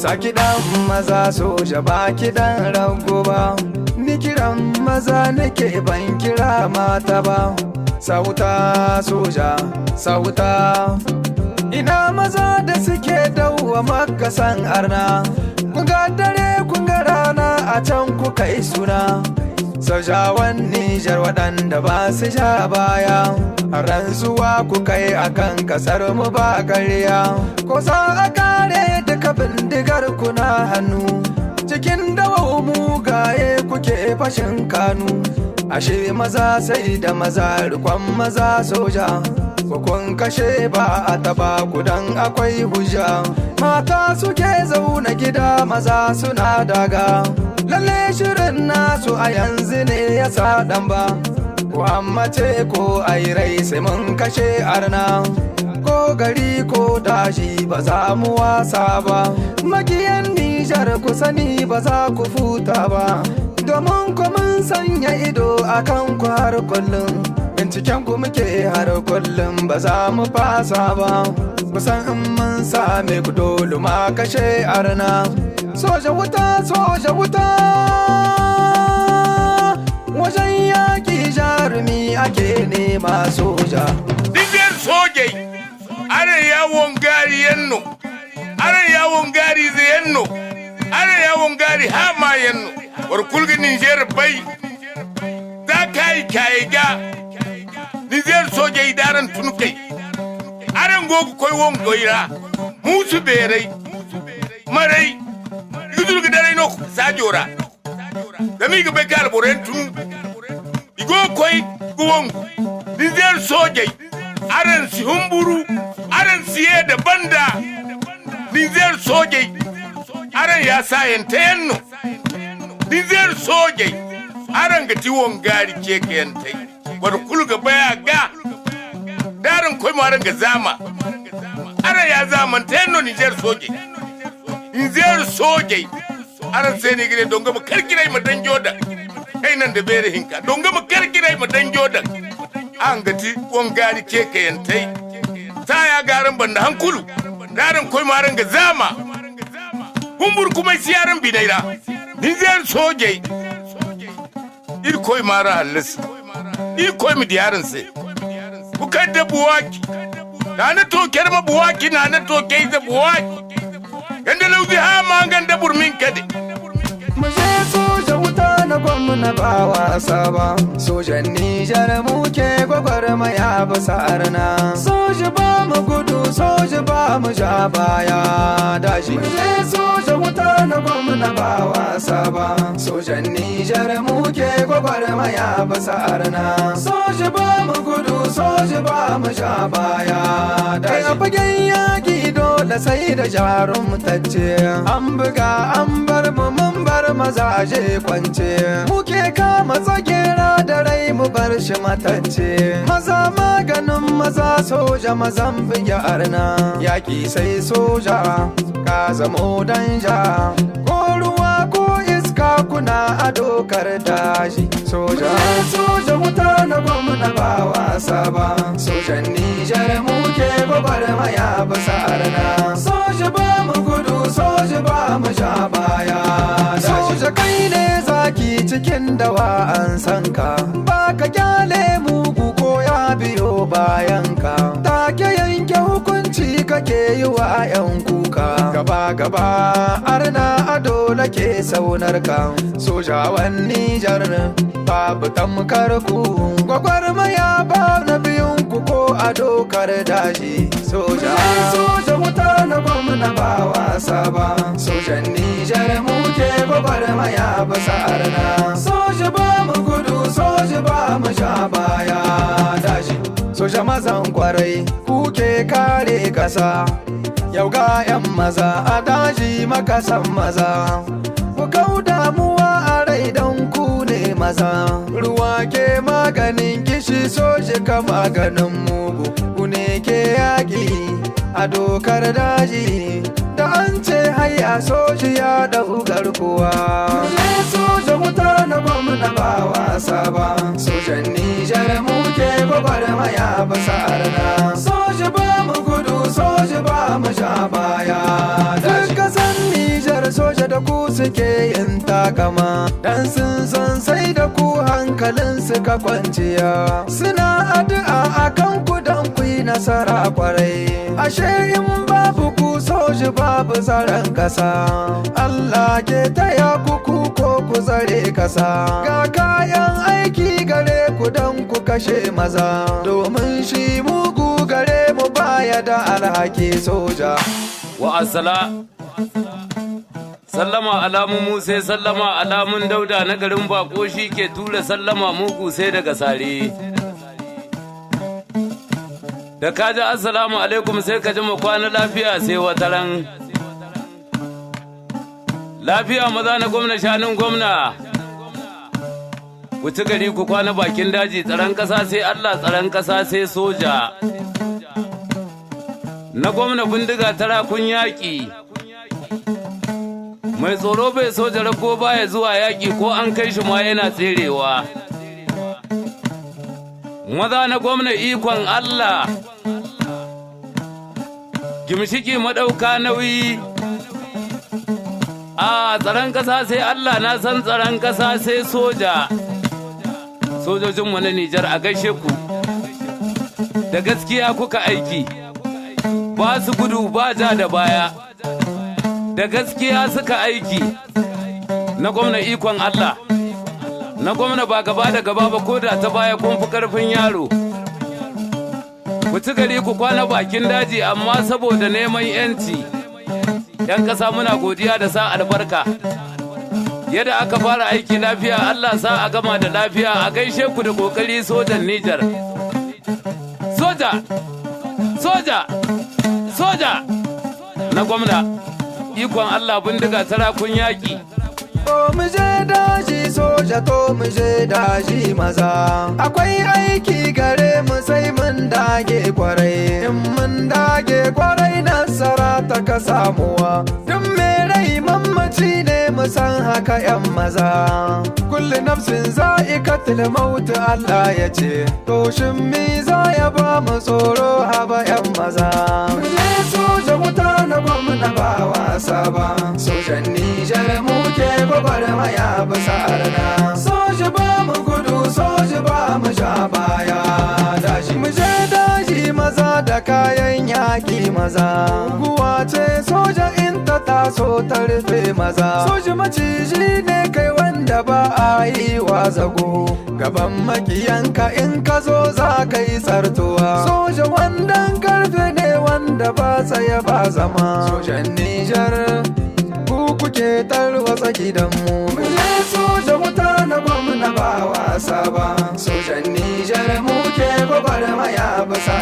Saki dan maza soja ba kidan rago ba, ni kiran maza nake ban kira mata ba. Sauta soja, sauta. Ina maza da suke dawo makasan arna, kun ga dare kun ga rana a can kuka yi suna. Sojawan Nijar waɗanda ba su ja baya, rantsuwa kuka yi akan kasar mu ba ƙarya. Ko za a kare duka bindigar kuna hannu, cikin dawa mugaye kuke fashin kanu. Ashe maza sai da maza rikon maza soja, kun kashe ba a taba ku dan akwai hujja. Mata suke zauna gida maza suna daga, lalle shirin nasu a yanzu ne ya sa dan ba. Ko amma ce ko ai rai sai mun kashe arna, ko gari ko dashi ba za mu wasa ba. Makiyan Nijar ku sani ba za ku futa ba, domin ku mun sanya ido akan ku har kullum. Binciken ku muke har kullum ba za mu fasa ba, kusan in mun same ku dole ma kashe arna. Soja wuta, soja wuta, wajen yaƙi jarumi ake nema soja. Nijar sojai, are yawon gari yanno, are yawon gari zai yanno, are yawon gari hama yanno. War kulga Nijar bai, za kai ga Nijar sojai daren tunukai. Aren gogu koi won goira, musu berai, marai, yudulga dare no sajora. Damiga bai kalboren tunu, igo koi guwongu. Nijar sojai, aren si humburu, aren siye da banda. Nijar sojai, aren ya sayanta yanno. Nijar sojai, aren ga tiwon gari keke yantai. War kulga baya ga, daren koi maran ga zama. Aren ya zamanta yanno Nijar sojai. Nijar sojai, aren sai ne gire don gama karkirai ma dan jodan. Kai nan da bere hinka, don gama karkirai ma dan jodan. An gati wangari keke yantai, ta ya garin banda hankulu, daren koi maran ga zama. Humbur kuma siyaran binaira, Nijar sojai, ir koi mara halis, ir koi mi diyarin sai. Bukar da buwaki, na na tokar ma buwaki na na tokai da buwaki. Ganda lauzi hama ganda burmin kade. Muje soja wuta na gwamna ba wasa ba, sojan Nijar muke gwagwarmaya bisa arna. Soja ba mu gudu, soja ba mu ja baya dashi. Muje soja wuta na gwamna ba wasa ba, sojan Nijar muke gwagwarmaya bisa arna. Soja ba mu gudu, soja ba mu ja baya dashi. Kai a fagen yaƙi dole sai da jarumtacce, an buga an bar mu mun bar mazaje kwance, muke kama tsagera da rai mu bar shi matacce. Maza maganin maza soja mazan biya arna, yaƙi sai soja ka zamo danja. Ko ruwa ko iska kuna a dokar daji, soja soja wuta na gwamna ba wasa ba, sojan Nijar muke gwagwarmaya bisa arna. Soja ba mu gudu, soja ba mu sha baya. Soja kai ne zaki cikin dawa an san ka, ba ka kyale mugu ko ya biyo bayan ka. Take yanke hukunci kake yi wa 'yan kuka, gaba gaba arna a dole ke saunar ka. Sojawan Nijar babu tamkar ku, gwagwarmaya ba na biyun ku ko a dokar daji. Soja wuta na gwamna ba wasa ba, sojan Nijar muke gwagwarmaya bisa arna. Soja ba mu gudu, soja ba mu sha baya daji. Soja mazan kwarai kuke kare kasa, yau ga 'yan maza a daji makasan maza. Ku kau damuwa a rai don ku ne maza, ruwa ke maganin kishi, soji ka maganin mugu. Ku ne ke yaƙi a dokar daji, da an ce haya soji ya dau garkuwa. Muje soja wuta na gwamna ba wasa ba, sojan Nijar muke gwagwarmaya bisa arna. Soja ba mu gudu, soja ba mu sha baya. Duk kasan Nijar suke yin takama, dan sun san sai da ku hankalin suka kwanciya. Suna addu'a akan ku dan ku yi nasara kwarai, ashe in babu ku soji babu tsaron kasa. Allah ke taya ku ko ku tsare kasa, ga kayan aiki gare ku dan ku kashe maza, domin shi mugu gare mu baya da alhaki soja. Wa sallama alamun Musa, sallama alamun Dauda na garin bako, shi ke tura sallama mugu sai daga sare. Da kaji assalamu alaikum sai ka ji mu kwana lafiya sai wataran. Lafiya maza na gwamna shanun gwamna, ku ci gari ku kwana bakin daji, tsaron ƙasa sai Allah, tsaron ƙasa sai soja. Na gwamna bindiga tara kun yaƙi, mai tsoro bai soja rago baya zuwa yaƙi, ko an kai shi ma yana tserewa. Maza na gwamna ikon Allah, gimshiki madauka nauyi. A tsaron ƙasa sai Allah, na san tsaron ƙasa sai soja. Sojojinmu na Nijar a gaishe ku, da gaskiya kuka aiki, ba su gudu ba ja da baya, da gaskiya suka aiki. Na gwamna ikon Allah, na gwamna ba gaba da gaba ba, ko da ta baya kun fi ƙarfin yaro. Ku ci gari ku kwana bakin daji, amma saboda neman 'yanci, 'yan ƙasa muna godiya da sa albarka. Yadda aka fara aiki lafiya, Allah sa a gama da lafiya. A gaishe ku da kokari sojan Nijar. Soja! Soja! Soja! Na gwamna, ikon Allah bindiga tarakun yaƙi. To mu je daji soja, to mu je daji maza. Akwai aiki gare mu sai mun dage kwarai. In mun dage kwarai nasara ta ka samuwa. Duk mai rai mamaci ne mu san haka 'yan maza. Kulli nafsin za'ikatul maut Allah ya ce. To shin me za ya ba mu tsoro haba 'yan maza. Mu je soja wuta na gwamna ba wasa ba. Sojan Nijar muke gwagwarmaya bisa arna. Soji ba mu gudu, soji ba mu sha baya. Daji mu je daji maza da kayan yaƙi maza. Guguwa ce soja in ta taso ta rufe maza. Soji maciji ne kai wanda ba a yi wa zago. Gaban makiyanka in ka zo za ka yi tsartuwa. Soja wandan karfe ne wanda ba tsaye ba zama. Sojan Nijar kuke tarwatsa gidanmu. Mu je soja wuta na gwamna ba wasa ba. Sojan Nijar muke gwagwarmaya bisa